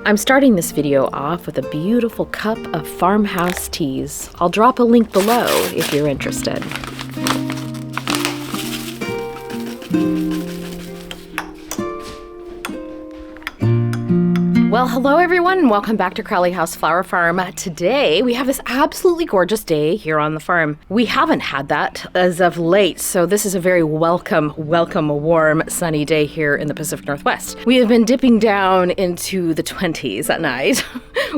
I'm starting this video off with a beautiful cup of Farmhouse teas. I'll drop a link below if you're interested. Well, hello everyone, and welcome back to Crowley House Flower Farm. Today, we have this absolutely gorgeous day here on the farm. We haven't had that as of late, so this is a very welcome, warm, sunny day here in the Pacific Northwest. We have been dipping down into the 20s at night,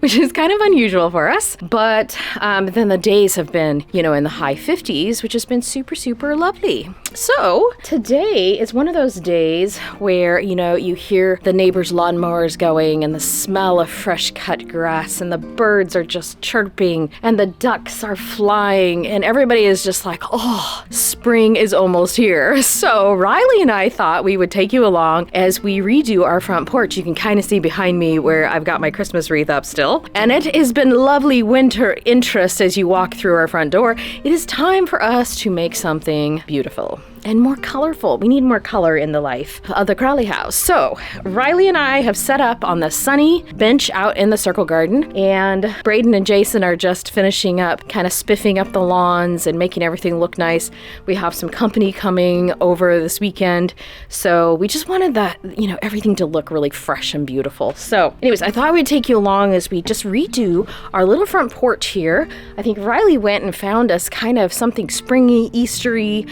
which is kind of unusual for us, but then the days have been, in the high 50s, which has been super, super lovely. So, today is one of those days where, you hear the neighbors' lawnmowers going and the smell of fresh cut grass and the birds are just chirping and the ducks are flying and everybody is just like, oh, spring is almost here. So Rilley and I thought we would take you along as we redo our front porch. You can kind of see behind me where I've got my Christmas wreath up still. And it has been lovely winter interest as you walk through our front door. It is time for us to make something beautiful and more colorful. We need more color in the life of the Crowley house. So Rilley and I have set up on the sunny bench out in the circle garden, and Braden and Jason are just finishing up, kind of spiffing up the lawns and making everything look nice. We have some company coming over this weekend, so we just wanted that, everything to look really fresh and beautiful. So anyways, I thought we'd take you along as we just redo our little front porch here. I think Rilley went and found us kind of something springy, Eastery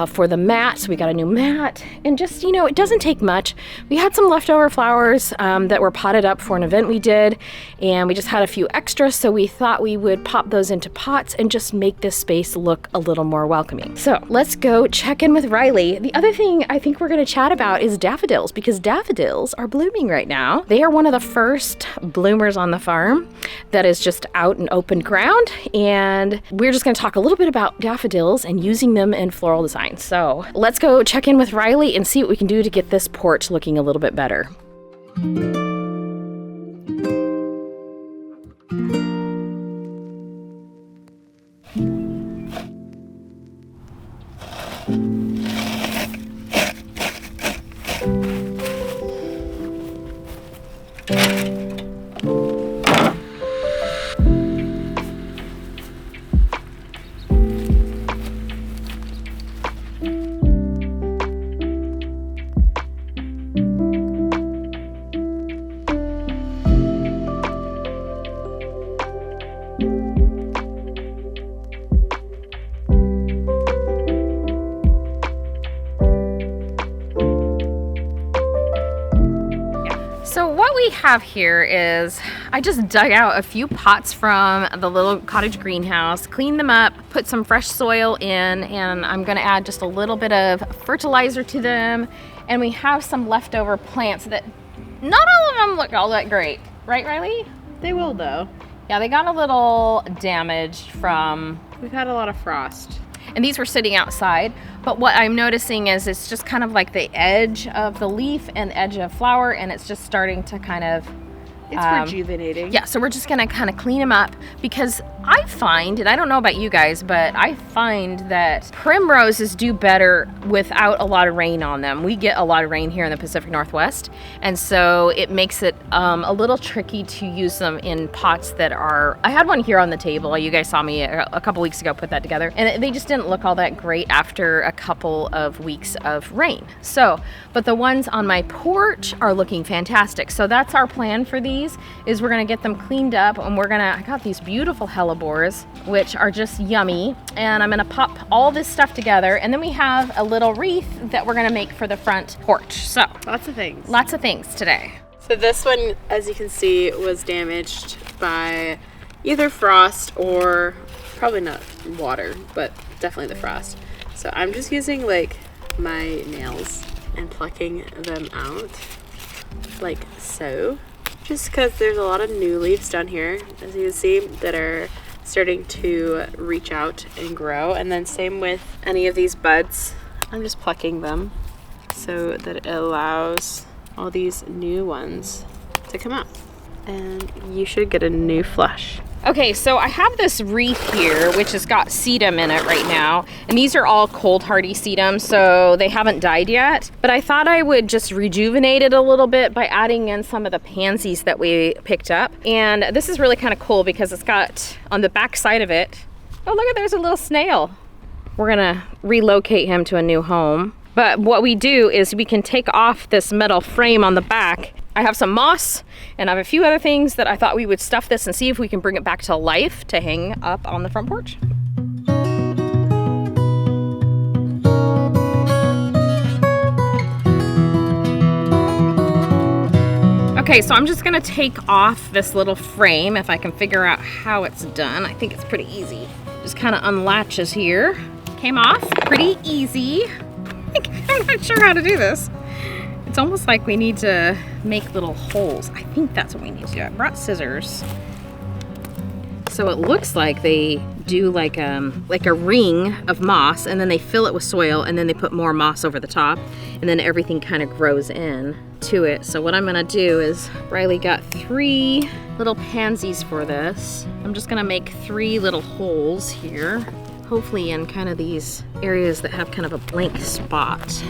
for the mat. So we got a new mat, and just, it doesn't take much. We had some leftover flowers that were potted up for an event we did, and we just had a few extras, so we thought we would pop those into pots and just make this space look a little more welcoming. So let's go check in with Rilley. The other thing I think we're going to chat about is daffodils, because daffodils are blooming right now. They are one of the first bloomers on the farm that is just out in open ground, and we're just going to talk a little bit about daffodils and using them in floral design. So let's go check in with Rilley and see what we can do to get this porch looking a little bit better. So what we have here is, I just dug out a few pots from the little cottage greenhouse, cleaned them up, put some fresh soil in, and I'm gonna add just a little bit of fertilizer to them. And we have some leftover plants that not all of them look all that great. Right, Rilley? They will though. Yeah, they got a little damaged from... We've had a lot of frost. And these were sitting outside, but what I'm noticing is it's just kind of like the edge of the leaf and edge of flower, and it's just starting to kind of... It's rejuvenating. Yeah, so we're just gonna kind of clean them up, because I find, and I don't know about you guys, but I find that primroses do better without a lot of rain on them. We get a lot of rain here in the Pacific Northwest, and so it makes it a little tricky to use them in pots that are... I had one here on the table. You guys saw me a couple weeks ago put that together, and they just didn't look all that great after a couple of weeks of rain. So, but the ones on my porch are looking fantastic. So that's our plan for these, is we're gonna get them cleaned up, and I got these beautiful hellebores, which are just yummy, and I'm gonna pop all this stuff together, and then we have a little wreath that we're gonna make for the front porch. So Lots of things. Lots of things today. So this one, as you can see, was damaged by either frost or probably not water, but definitely the frost. So I'm just using like my nails and plucking them out like so. Just because there's a lot of new leaves down here, as you can see, that are starting to reach out and grow. And then same with any of these buds. I'm just plucking them so that it allows all these new ones to come out. And you should get a new flush. Okay, so I have this wreath here, which has got sedum in it right now. And these are all cold hardy sedum, so they haven't died yet. But I thought I would just rejuvenate it a little bit by adding in some of the pansies that we picked up. And this is really kind of cool because it's got on the back side of it, oh look, there's a little snail. We're gonna relocate him to a new home. But what we do is we can take off this metal frame on the back. I have some moss and I have a few other things that I thought we would stuff this and see if we can bring it back to life to hang up on the front porch. Okay, so I'm just gonna take off this little frame if I can figure out how it's done. I think it's pretty easy. Just kind of unlatches here. Came off pretty easy. I'm not sure how to do this. It's almost like we need to make little holes. I think that's what we need to do. I brought scissors. So it looks like they do like a ring of moss, and then they fill it with soil, and then they put more moss over the top, and then everything kind of grows in to it. So what I'm gonna do is, Riley got 3 little pansies for this. I'm just gonna make 3 little holes here, hopefully in kind of these areas that have kind of a blank spot.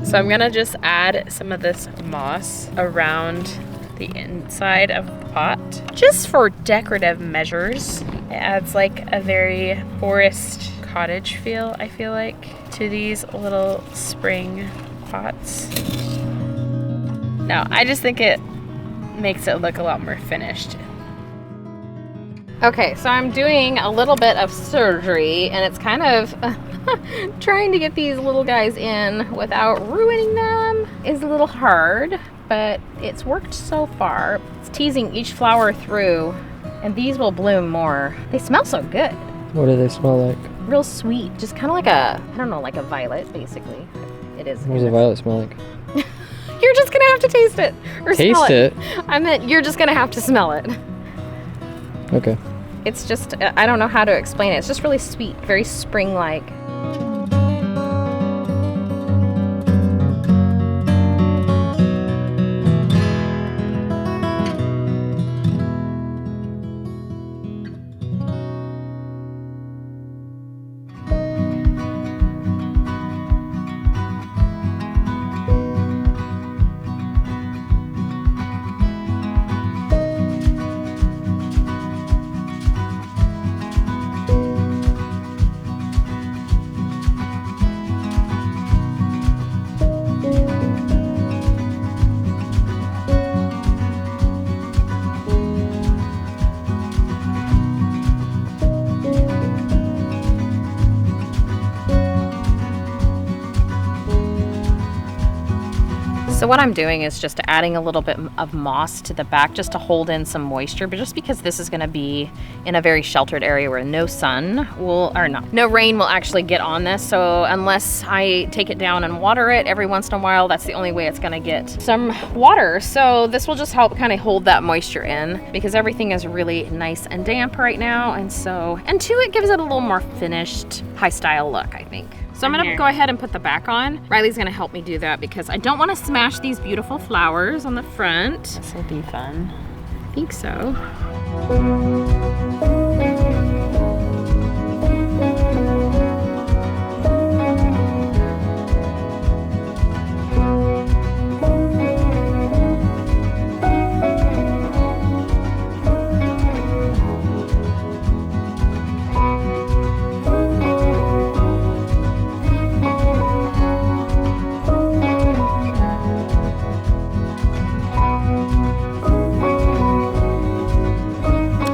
So I'm gonna just add some of this moss around the inside of the pot, just for decorative measures. It adds like a very forest cottage feel, I feel like, to these little spring pots. No, I just think it makes it look a lot more finished. Okay, so I'm doing a little bit of surgery, and it's kind of trying to get these little guys in without ruining them is a little hard, but it's worked so far. It's teasing each flower through, and these will bloom more. They smell so good. What do they smell like? Real sweet, just kind of like a, I don't know, like a violet, basically. It is. What does a violet smell like? You're just gonna have to taste it or smell it. Taste it? I meant you're just gonna have to smell it. Okay. It's just, I don't know how to explain it. It's just really sweet, very spring-like. So what I'm doing is just adding a little bit of moss to the back just to hold in some moisture, but just because this is going to be in a very sheltered area where no rain will actually get on this. So unless I take it down and water it every once in a while, that's the only way it's going to get some water. So this will just help kind of hold that moisture in because everything is really nice and damp right now. And two, it gives it a little more finished, high style look, I think. So I'm gonna go ahead and put the back on. Riley's gonna help me do that because I don't wanna smash these beautiful flowers on the front. This will be fun. I think so.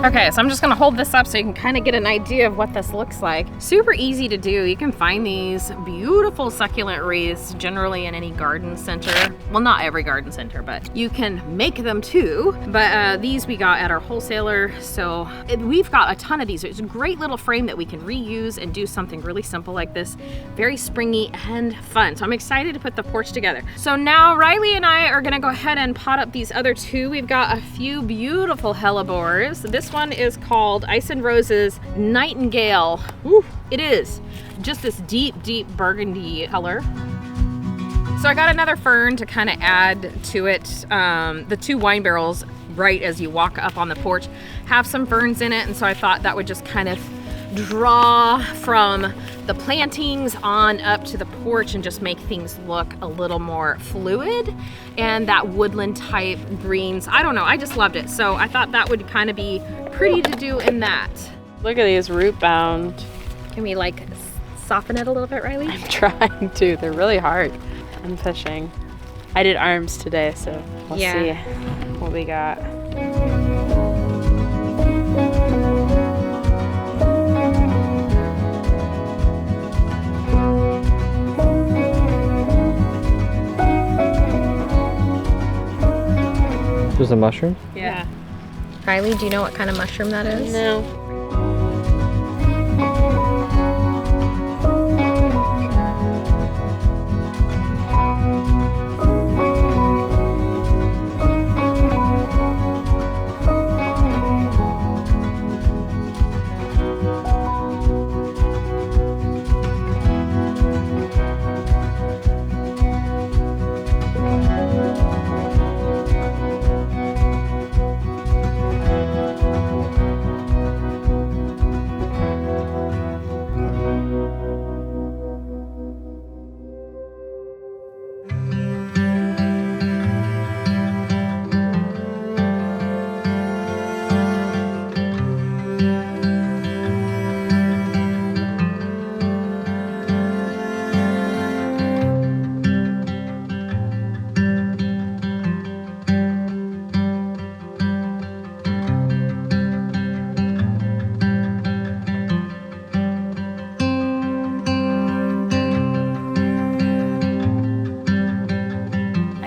Okay, so I'm just gonna hold this up so you can kind of get an idea of what this looks like. Super easy to do. You can find these beautiful succulent wreaths generally in any garden center. Well, not every garden center, but you can make them too. But these we got at our wholesaler. So we've got a ton of these. It's a great little frame that we can reuse and do something really simple like this. Very springy and fun. So I'm excited to put the porch together. So now Riley and I are gonna go ahead and pot up these other two. We've got a few beautiful hellebores. This one is called Ice and Roses Nightingale. Woo, it is just this deep burgundy color. So I got another fern to kind of add to it. The two wine barrels right as you walk up on the porch have some ferns in it, and so I thought that would just kind of draw from the plantings on up to the porch and just make things look a little more fluid, and that woodland type greens. I don't know, I just loved it. So I thought that would kind of be pretty to do in that. Look at these Rootbound. Can we like soften it a little bit, Riley? I'm trying to. They're really hard. I'm pushing. I did arms today, so we'll see what we got. There's a mushroom? Yeah. Riley, do you know what kind of mushroom that is? No.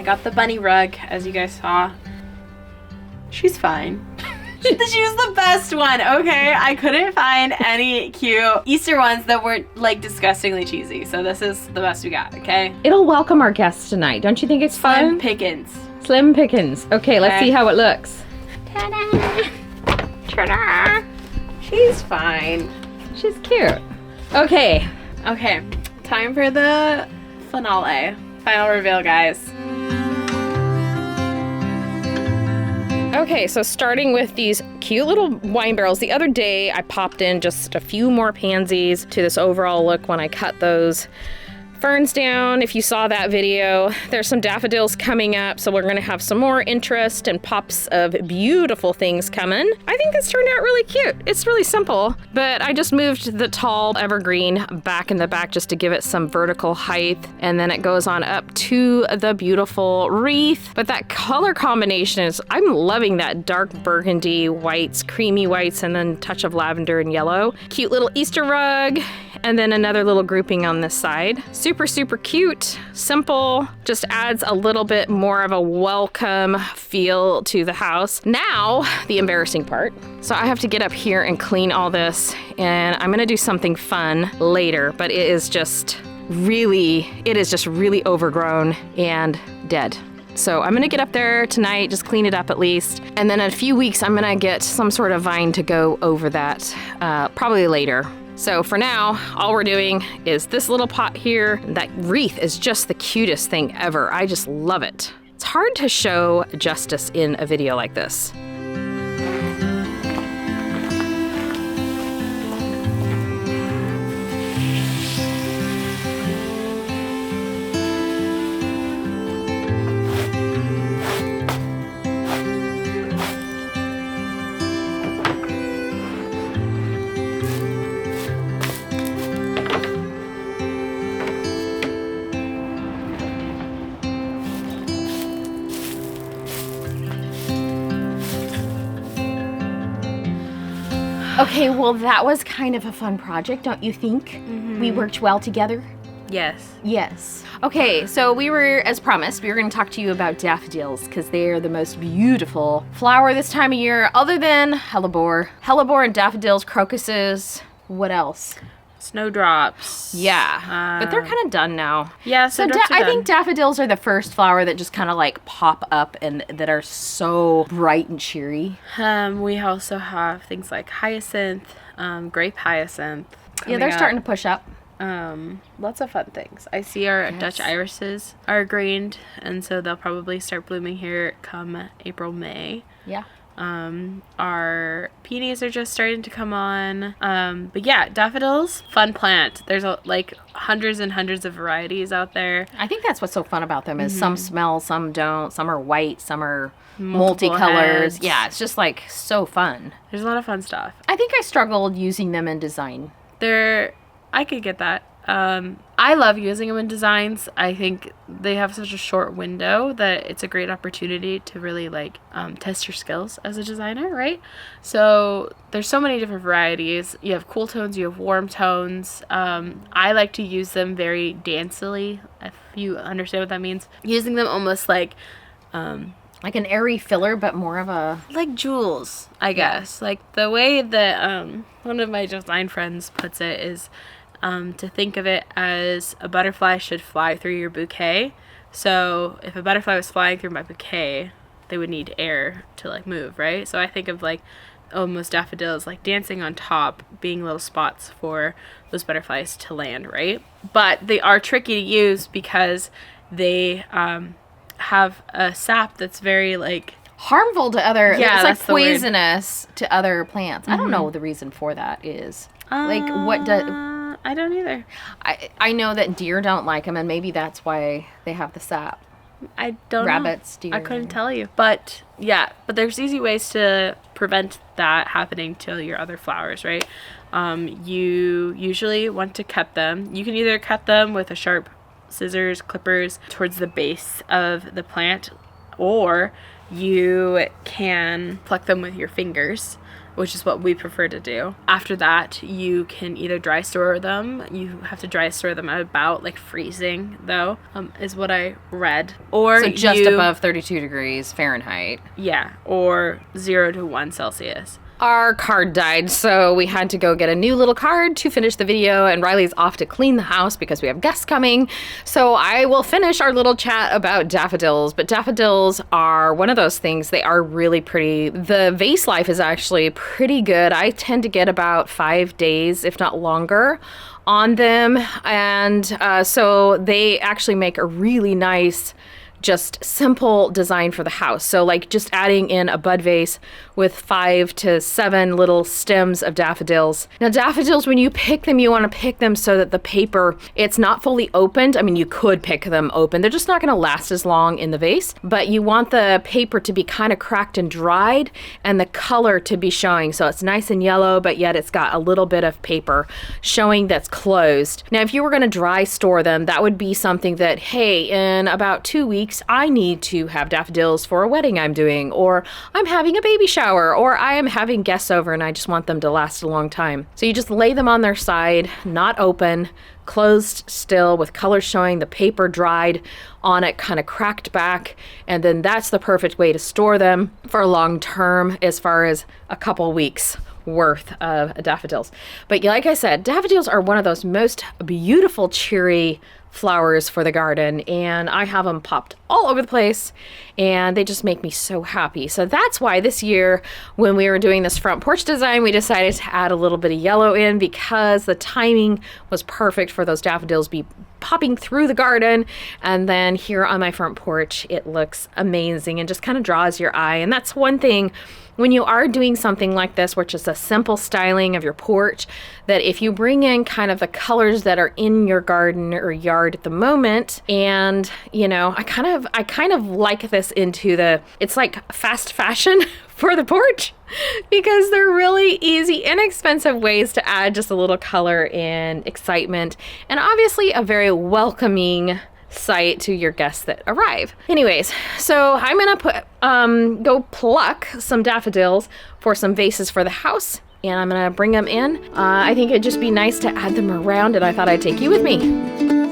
Got the bunny rug, as you guys saw. She's fine. She was the best one, okay? I couldn't find any cute Easter ones that weren't like disgustingly cheesy, so this is the best we got, okay? It'll welcome our guests tonight. Don't you think it's fun? Slim pickings. Slim pickings. Okay, let's see how it looks. Ta-da! Ta-da! She's fine. She's cute. Okay. Okay, time for the finale. Final reveal, guys. Okay, so starting with these cute little wine barrels. The other day I popped in just a few more pansies to this overall look when I cut those ferns down. If you saw that video, there's some daffodils coming up, so we're gonna have some more interest and pops of beautiful things coming. I think this turned out really cute. It's really simple, but I just moved the tall evergreen back in the back just to give it some vertical height, and then it goes on up to the beautiful wreath. But that color combination is, I'm loving that dark burgundy whites, creamy whites, and then touch of lavender and yellow. Cute little Easter rug. and then another little grouping on this side. Super, super cute, simple, just adds a little bit more of a welcome feel to the house. Now, the embarrassing part. So I have to get up here and clean all this, and I'm gonna do something fun later, but it is just really overgrown and dead. So I'm gonna get up there tonight, just clean it up at least. And then in a few weeks, I'm gonna get some sort of vine to go over that, probably later. So for now, all we're doing is this little pot here. That wreath is just the cutest thing ever. I just love it. It's hard to show justice in a video like this. Okay, well, that was kind of a fun project, don't you think? We worked well together? Yes. Yes. Okay, so we were, as promised, we were going to talk to you about daffodils because they are the most beautiful flower this time of year, other than hellebore. Hellebore and daffodils, crocuses, what else? Snowdrops. Yeah, but they're kind of done now. Yeah, so snowdrops are I done. think daffodils are the first flower that just kind of like pop up and that are so bright and cheery. We also have things like hyacinth, grape hyacinth. Yeah, they're starting to push up. Lots of fun things. I see our Dutch irises are greened, and so they'll probably start blooming here come April, May. Yeah. Our peonies are just starting to come on. But yeah, daffodils, fun plant. There's like hundreds and hundreds of varieties out there. I think that's what's so fun about them is some smell, some don't. Some are white, some are Multiple multicolors. heads. Yeah, it's just like so fun. There's a lot of fun stuff. I think I struggled using them in design. I could get that. I love using them in designs. I think they have such a short window that it's a great opportunity to really like test your skills as a designer, right? So there's so many different varieties. You have cool tones, you have warm tones. I like to use them very dancily, if you understand what that means. Using them almost like Like an airy filler, but more of a... like jewels, I guess. Like the way that one of my design friends puts it is to think of it as a butterfly should fly through your bouquet. So if a butterfly was flying through my bouquet, they would need air to like move, right? So I think of like almost daffodils like dancing on top, being little spots for those butterflies to land, right? But they are tricky to use because they have a sap that's very like harmful to other... Yeah, it's like that's the word. poisonous to other plants. I don't know what the reason for that is. Like what does... I don't either. I know that deer don't like them, and maybe that's why they have the sap. I don't Rabbits, know. deer. I couldn't tell you. But yeah, but there's easy ways to prevent that happening to your other flowers, right? You usually want to cut them. You can either cut them with a sharp scissors, clippers towards the base of the plant, or you can pluck them with your fingers, which is what we prefer to do. After that, you can either dry store them. You have to dry store them at about like freezing, though, is what I read. Or So just above 32 degrees Fahrenheit. Yeah, or 0 to 1 Celsius. Our card died, so we had to go get a new little card to finish the video, and Riley's off to clean the house because we have guests coming. So I will finish our little chat about daffodils, but daffodils are one of those things. They are really pretty. The vase life is actually pretty good. I tend to get about 5 days, if not longer, on them, and so they actually make a really nice, just simple design for the house. So like just adding in a bud vase with 5 to 7 little stems of daffodils. Now daffodils, when you pick them, you want to pick them so that the paper, it's not fully opened. I mean, you could pick them open. They're just not going to last as long in the vase, but you want the paper to be kind of cracked and dried and the color to be showing. So it's nice and yellow, but yet it's got a little bit of paper showing that's closed. Now, if you were going to dry store them, that would be something that, hey, in about 2 weeks, weeks I need to have daffodils for a wedding I'm doing, or I'm having a baby shower, or I am having guests over and I just want them to last a long time. So you just lay them on their side, not open, closed still, with colors showing, the paper dried on it, kind of cracked back, and then that's the perfect way to store them for long term, as far as a couple weeks worth of daffodils. But like I said, daffodils are one of those most beautiful, cheery flowers for the garden, and I have them popped all over the place, and they just make me so happy. So that's why this year, when we were doing this front porch design, we decided to add a little bit of yellow in, because the timing was perfect for those daffodils be popping through the garden. And then here on my front porch, it looks amazing and just kind of draws your eye. And that's one thing when you are doing something like this, which is a simple styling of your porch, that if you bring in kind of the colors that are in your garden or yard at the moment, and you know, I kind of like this into it's like fast fashion for the porch, because they're really easy, inexpensive ways to add just a little color and excitement, and obviously a very welcoming sight to your guests that arrive. Anyways, so I'm gonna go pluck some daffodils for some vases for the house, and I'm gonna bring them in. I think it'd just be nice to add them around, and I thought I'd take you with me.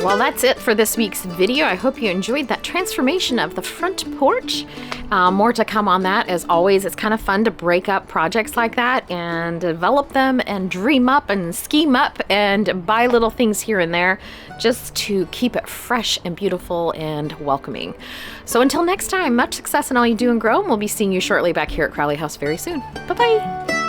Well, that's it for this week's video. I hope you enjoyed that transformation of the front porch. More to come on that. As always, it's kind of fun to break up projects like that and develop them and dream up and scheme up and buy little things here and there, just to keep it fresh and beautiful and welcoming. So until next time, much success in all you do and grow, and we'll be seeing you shortly back here at Crowley House very soon. Bye-bye.